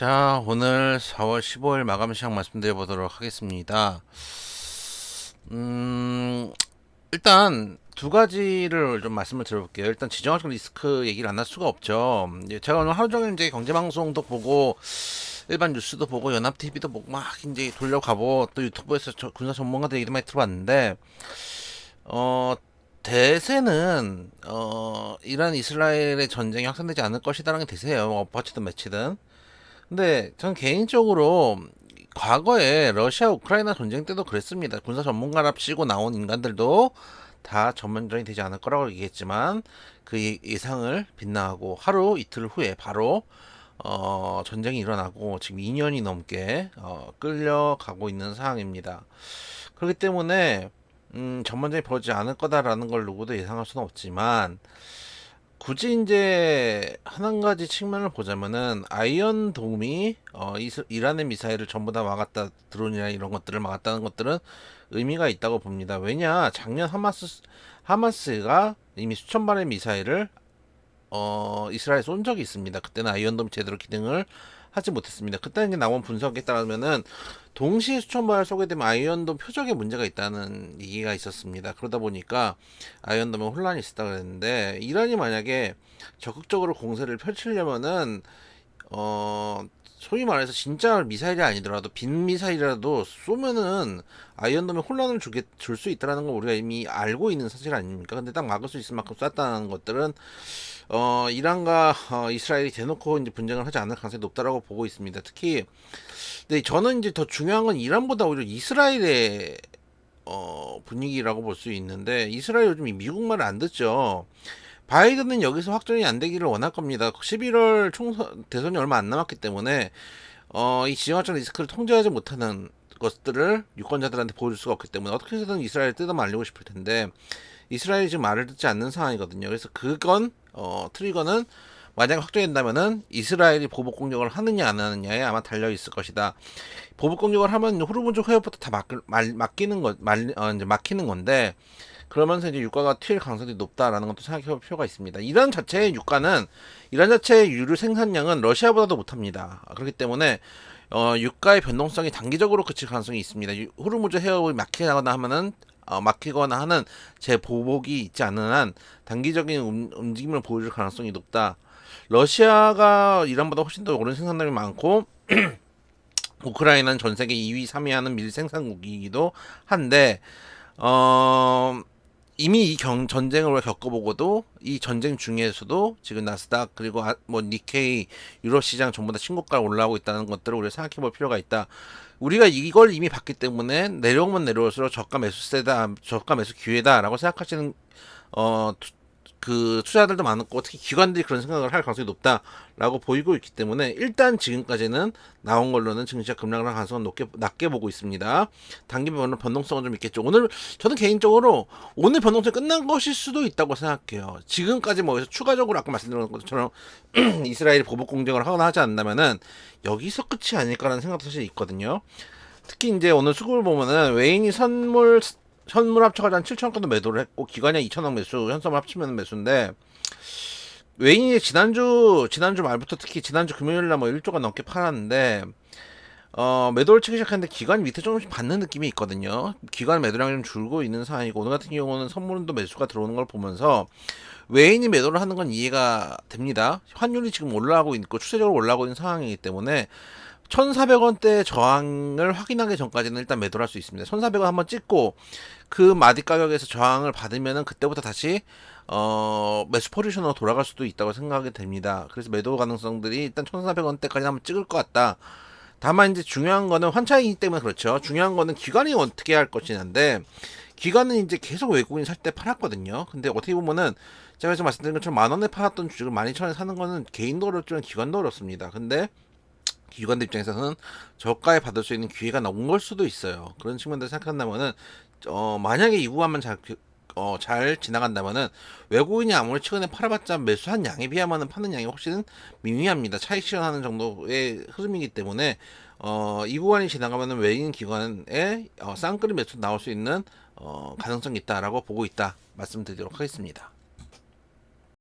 자, 오늘 4월 15일 마감 시황 말씀드려 보도록 하겠습니다. 음, 일단 두 가지를 좀 말씀을 드려볼게요. 일단 지정학적 리스크 얘기를 안 할 수가 없죠. 제가 오늘 하루 종일 이제 경제 방송도 보고 일반 뉴스도 보고 연합 TV도 보고 막 이제 돌려가고 또 유튜브에서 군사 전문가들 얘기도 많이 들어봤는데 어 대세는 이란 이스라엘의 전쟁이 확산되지 않을 것이다라는 게 대세예요. 어퍼치든 매치든. 근데 전 개인적으로 과거에 러시아 우크라이나 전쟁 때도 그랬습니다. 군사 전문가랍시고 나온 인간들도 다 전면전이 되지 않을 거라고 얘기했지만 그 예상을 빗나가고 하루 이틀 후에 바로 전쟁이 일어나고 지금 2년이 넘게 끌려가고 있는 상황입니다. 그렇기 때문에 전면전이 벌어지지 않을 거다라는 걸 누구도 예상할 수는 없지만 굳이 이제 한 가지 측면을 보자면은 아이언돔이 이란의 미사일을 전부 다 막았다, 드론이나 이런 것들을 막았다는 것들은 의미가 있다고 봅니다. 왜냐, 작년 하마스가 이미 수천 발의 미사일을 이스라엘에 쏜 적이 있습니다. 그때는 아이언돔 제대로 기능을 하지 못했습니다. 그때 이제 나온 분석에 따르면은 동시에 수천 발을 쏘게 되면 아이언돔 표적에 문제가 있다는 얘기가 있었습니다. 그러다 보니까 아이언돔에 혼란이 있었다 그랬는데 이란이 만약에 적극적으로 공세를 펼치려면은 어 소위 말해서 진짜 미사일이 아니더라도 빈 미사일이라도 쏘면은 아이언돔에 혼란을 줄 수 있다는 걸 우리가 이미 알고 있는 사실 아닙니까? 근데 딱 막을 수 있을 만큼 쐈다는 것들은 이란과 이스라엘이 대놓고 이제 분쟁을 하지 않을 가능성이 높다라고 보고 있습니다. 특히 근데 저는 이제 더 중요한 건 이란보다 오히려 이스라엘의 분위기라고 볼 수 있는데 이스라엘 요즘 미국 말을 안 듣죠. 바이든은 여기서 확정이 안 되기를 원할 겁니다. 11월 총선 대선이 얼마 안 남았기 때문에 이 지정학적 리스크를 통제하지 못하는 것들을 유권자들한테 보여줄 수가 없기 때문에 어떻게 해서든 이스라엘을 뜯어 말리고 싶을 텐데 이스라엘이 지금 말을 듣지 않는 상황이거든요. 그래서 그건 트리거는 만약 확정된다면은 이스라엘이 보복 공격을 하느냐 안 하느냐에 아마 달려 있을 것이다. 보복 공격을 하면 호르무즈 해협부터 다 막히는 이제 막히는 건데 그러면서 이제 유가가 튈 가능성이 높다라는 것도 생각해 볼 필요가 있습니다. 이란 자체의 유류 생산량은 러시아보다도 못합니다. 그렇기 때문에 유가의 변동성이 단기적으로 그칠 가능성이 있습니다. 호르무즈 해협이 막히거나 하면은 막히거나 하는 재보복이 있지 않는 한 단기적인 움직임을 보여줄 가능성이 높다. 러시아가 이란보다 훨씬 더 오랜 생산량이 많고 우크라이나는 전 세계 2위, 3위 하는 밀 생산국이기도 한데 어, 이미 전쟁을 겪어보고도 이 전쟁 중에서도 지금 나스닥 그리고 뭐 니케이 유럽 시장 전부 다 신고가를 올라오고 있다는 것들을 우리가 생각해 볼 필요가 있다. 우리가 이걸 이미 봤기 때문에 내려오면 내려올수록 저가 매수세다, 저가 매수 기회다라고 생각하시는 투자들도 많고 특히 기관들이 그런 생각을 할 가능성이 높다라고 보이고 있기 때문에 일단 지금까지는 나온 걸로는 증시가 급락을 할 가능성은 낮게 보고 있습니다. 단기 변동성은 좀 있겠죠. 오늘 저는 개인적으로 오늘 변동성이 끝난 것일 수도 있다고 생각해요. 지금까지 뭐 추가적으로 아까 말씀드린 것처럼 이스라엘이 보복 공격을 하거나 하지 않는다면은 여기서 끝이 아닐까라는 생각도 사실 있거든요. 특히 이제 오늘 수급을 보면은 외인이 선물 합쳐가지고 한 7천억 정도 매도를 했고 기관이 2천억 매수, 현선물 합치면 매수인데 외인이 지난주 말부터 특히 지난주 금요일날 뭐 1조가 넘게 팔았는데 매도를 치기 시작했는데 기관이 밑에 조금씩 받는 느낌이 있거든요. 기관 매도량이 좀 줄고 있는 상황이고 오늘 같은 경우는 선물도 매수가 들어오는 걸 보면서 외인이 매도를 하는 건 이해가 됩니다. 환율이 지금 올라가고 있고 추세적으로 올라가고 있는 상황이기 때문에 1,400원대 저항을 확인하기 전까지는 일단 매도를 할 수 있습니다. 1,400원 한번 찍고 그 마디 가격에서 저항을 받으면은 그때부터 다시 매수 포지션으로 돌아갈 수도 있다고 생각이 됩니다. 그래서 매도 가능성들이 일단 1,400원대까지 한번 찍을 것 같다. 다만 이제 중요한 거는 환차이기 때문에 그렇죠. 중요한 거는 기관이 어떻게 할 것이냐인데 기관은 이제 계속 외국인 살 때 팔았거든요. 근데 어떻게 보면은 제가 지금 말씀드린 것처럼 만 원에 팔았던 주식을 12,000원에 사는 거는 개인도 어렵지만 기관도 어렵습니다. 근데 기관들 입장에서는 저가에 받을 수 있는 기회가 나온 걸 수도 있어요. 그런 측면들 생각한다면은 만약에 이 구간만 잘 지나간다면은 외국인이 아무리 최근에 팔아봤자 매수한 양에 비하면은 파는 양이 훨씬 미미합니다. 차익 실현하는 정도의 흐름이기 때문에 이 구간이 지나가면은 외인 기관에 쌍끌이 매수 나올 수 있는 가능성이 있다라고 보고 있다 말씀드리도록 하겠습니다.